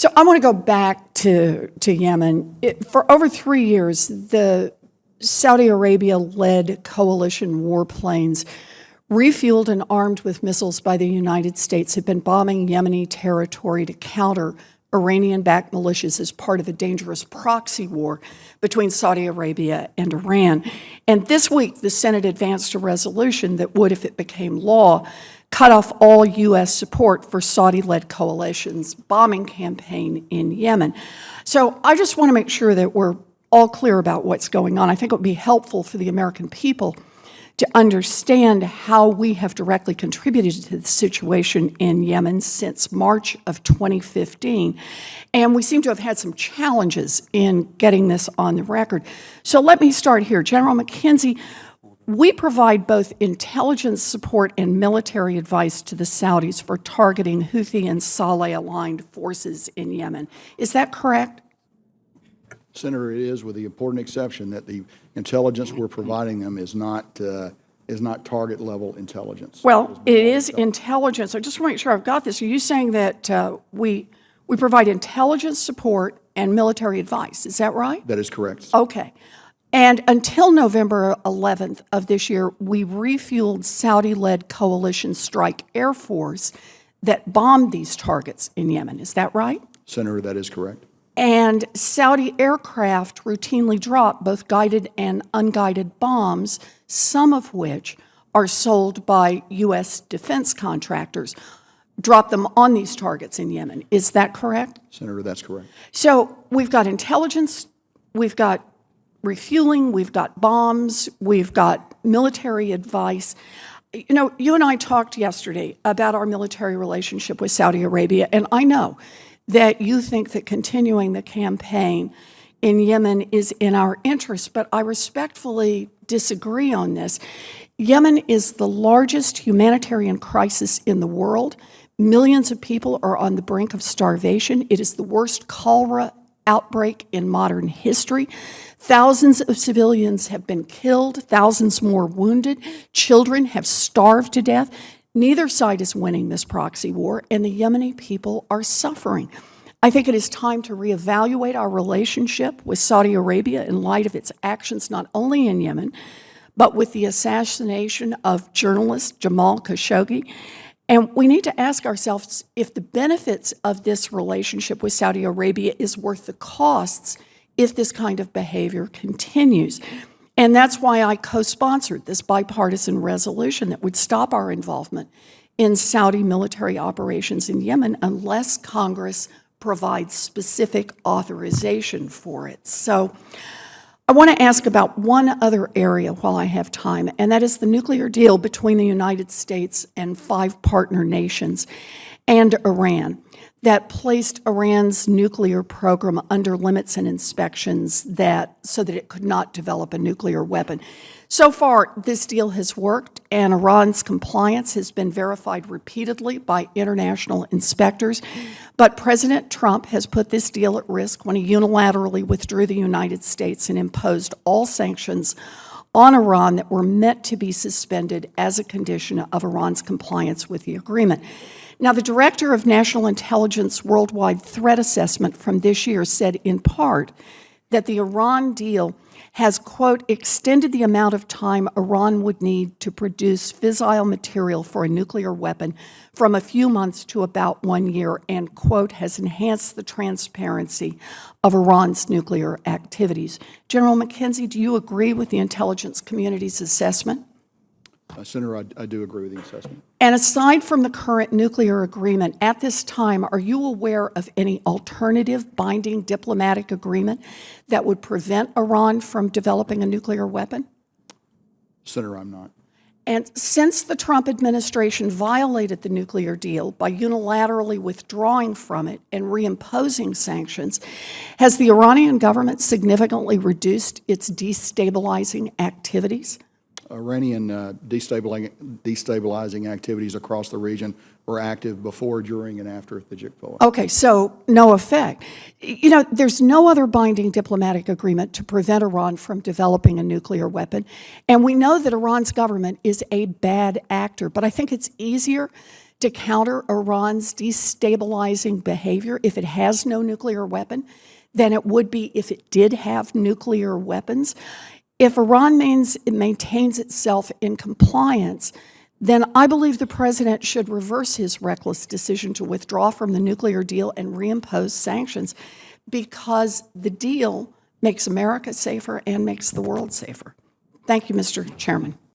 So I want to go back to Yemen. For over 3 years, the Saudi Arabia-led coalition warplanes, refueled and armed with missiles by the United States, have been bombing Yemeni territory to counter Iranian-backed militias as part of a dangerous proxy war between Saudi Arabia and Iran. And this week, the Senate advanced a resolution that would, if it became law, cut off all U.S. support for Saudi-led coalition's bombing campaign in Yemen. So I just want to make sure that we're all clear about what's going on. I think it would be helpful for the American people to understand how we have directly contributed to the situation in Yemen since March of 2015. And we seem to have had some challenges in getting this on the record. So let me start here. General McKenzie, we provide both intelligence support and military advice to the Saudis for targeting Houthi and Saleh-aligned forces in Yemen. Is that correct? Senator, it is, with the important exception that the intelligence we're providing them is not target-level intelligence. Well, it is intelligence. I just want to make sure I've got this. Are you saying that we provide intelligence support and military advice? Is that right? That is correct. Okay. And until November 11th of this year, we refueled Saudi-led coalition strike air force that bombed these targets in Yemen. Is that right? Senator, that is correct. And Saudi aircraft routinely drop both guided and unguided bombs, some of which are sold by U.S. defense contractors, drop them on these targets in Yemen. Is that correct? Senator, that's correct. So we've got intelligence, we've got refueling, we've got bombs, we've got military advice. You know, you and I talked yesterday about our military relationship with Saudi Arabia, and I know that you think that continuing the campaign in Yemen is in our interest, but I respectfully disagree on this. Yemen is the largest humanitarian crisis in the world. Millions of people are on the brink of starvation. It is the worst cholera outbreak in modern history. Thousands of civilians have been killed, thousands more wounded. Children have starved to death. Neither side is winning this proxy war, and the Yemeni people are suffering. I think it is time to reevaluate our relationship with Saudi Arabia in light of its actions not only in Yemen, but with the assassination of journalist Jamal Khashoggi. And we need to ask ourselves if the benefits of this relationship with Saudi Arabia is worth the costs if this kind of behavior continues. And that's why I co-sponsored this bipartisan resolution that would stop our involvement in Saudi military operations in Yemen unless Congress provides specific authorization for it. So I want to ask about one other area while I have time, and that is the nuclear deal between the United States and 5 partner nations and Iran that placed Iran's nuclear program under limits and inspections so that it could not develop a nuclear weapon. So far, this deal has worked, and Iran's compliance has been verified repeatedly by international inspectors. But President Trump has put this deal at risk when he unilaterally withdrew the United States and imposed all sanctions on Iran that were meant to be suspended as a condition of Iran's compliance with the agreement. Now, the Director of National Intelligence Worldwide Threat Assessment from this year said in part that the Iran deal has, quote, extended the amount of time Iran would need to produce fissile material for a nuclear weapon from a few months to about 1 year, and, quote, has enhanced the transparency of Iran's nuclear activities. General McKenzie, do you agree with the intelligence community's assessment? Senator, I do agree with the assessment. And aside from the current nuclear agreement, at this time, are you aware of any alternative binding diplomatic agreement that would prevent Iran from developing a nuclear weapon? Senator, I'm not. And since the Trump administration violated the nuclear deal by unilaterally withdrawing from it and reimposing sanctions, has the Iranian government significantly reduced its destabilizing activities? Iranian destabilizing activities across the region were active before, during, and after the JICPOA. Okay, so no effect. You know, there's no other binding diplomatic agreement to prevent Iran from developing a nuclear weapon. And we know that Iran's government is a bad actor, but I think it's easier to counter Iran's destabilizing behavior if it has no nuclear weapon than it would be if it did have nuclear weapons. If Iran maintains itself in compliance, then I believe the president should reverse his reckless decision to withdraw from the nuclear deal and reimpose sanctions, because the deal makes America safer and makes the world safer. Thank you, Mr. Chairman.